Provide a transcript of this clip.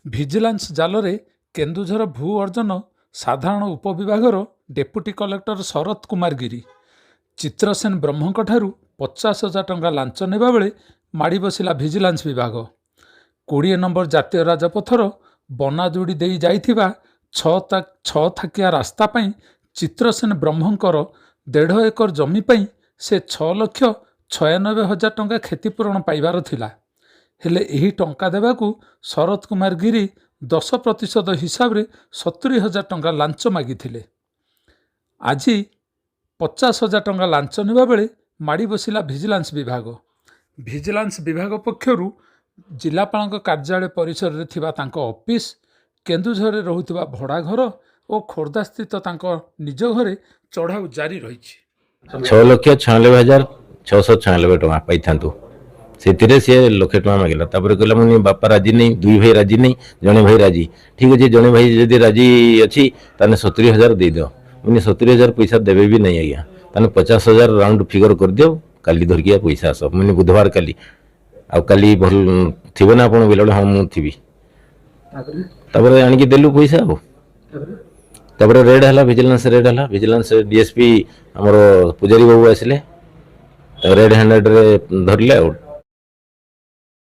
Vigilance ଜାଲରେ କେନ୍ଦୁଝର ଭୂ ଅର୍ଜନ ସାଧାରଣ ଉପବିଭାଗର ଡେପୁଟି କଲେକ୍ଟର ଶରତ କୁମାର ଗିରି ଚିତ୍ରସେନ ବ୍ରହ୍ମଙ୍କଠାରୁ 50,000 ଟଙ୍କା ଲାଞ୍ଚ ନେବା ବେଳେ ମାଡ଼ି ବସିଲା ଭିଜିଲାନ୍ସ ବିଭାଗ। 20 ନମ୍ବର ଜାତୀୟ ରାଜପଥର ବନାଯୋଡ଼ି ଦେଇ ଯାଇଥିବା ଛଅ ଥାକିଆ ରାସ୍ତା ପାଇଁ ଚିତ୍ରସେନ ବ୍ରହ୍ମଙ୍କର 1.5 ଏକର ଜମି ପାଇଁ ସେ 6,96,000 ଟଙ୍କା କ୍ଷତିପୂରଣ ପାଇବାର ଥିଲା। ହେଲେ ଏହି ଟଙ୍କା ଦେବାକୁ ଶରତ କୁମାର ଗିରି 10% ହିସାବରେ 70,000 ଟଙ୍କା ଲାଞ୍ଚ ମାଗିଥିଲେ। ଆଜି 50,000 ଟଙ୍କା ଲାଞ୍ଚ ନେବା ବେଳେ ମାଡ଼ି ବସିଲା ଭିଜିଲାନ୍ସ ବିଭାଗ। ଭିଜିଲାନ୍ସ ବିଭାଗ ପକ୍ଷରୁ ଜିଲ୍ଲାପାଳଙ୍କ କାର୍ଯ୍ୟାଳୟ ପରିସରରେ ଥିବା ତାଙ୍କ ଅଫିସ, କେନ୍ଦୁଝରରେ ରହୁଥିବା ଭଡ଼ା ଘର ଓ ଖୋର୍ଦ୍ଧାସ୍ଥିତ ତାଙ୍କ ନିଜ ଘରେ ଚଢ଼ାଉ ଜାରି ରହିଛି। 6,96,696 ଟଙ୍କା ପାଇଥାନ୍ତୁ। ସେଥିରେ ସେ ଲକ୍ଷେ ଟଙ୍କା ମାଗିଲା। ତାପରେ କହିଲା ମୁଁ ବାପା ରାଜି ନାହିଁ, 2 ଭାଇ ରାଜି ନାହିଁ, ଜଣେ ଭାଇ ରାଜି। ଠିକ୍ ଅଛି, ଜଣେ ଭାଇ ଯଦି ରାଜି ଅଛି ତାହେଲେ 70,000 ଦେଇଦିଅ। ମୁଁ 70,000 ପଇସା ଦେବେ ବି ନାହିଁ ଆଜ୍ଞା, ତାହେଲେ 50,000 ରାଉଣ୍ଡ ଫିଗର କରିଦିଅ, କାଲି ଧରିକି ପଇସା ଆସ। ମୁଁ ବୁଧବାର କାଲି, ଆଉ କାଲି ଭଲ ଥିବେ ନା ଆପଣ ବୋଇଲା ବେଳେ ହଁ ମୁଁ ଥିବି। ତାପରେ ଆଣିକି ଦେଲୁ ପଇସା। ଆଉ ତାପରେ ରେଡ୍ ହେଲା, ଭିଜିଲାନ୍ସ ରେଡ୍ ହେଲା। ଭିଜିଲାନ୍ସ DSP ଆମର ପୂଜାରୀ ବାବୁ ଆସିଲେ, ରେଡ୍ ହ୍ୟାଣ୍ଡେଡରେ ଧରିଲେ ଆଉ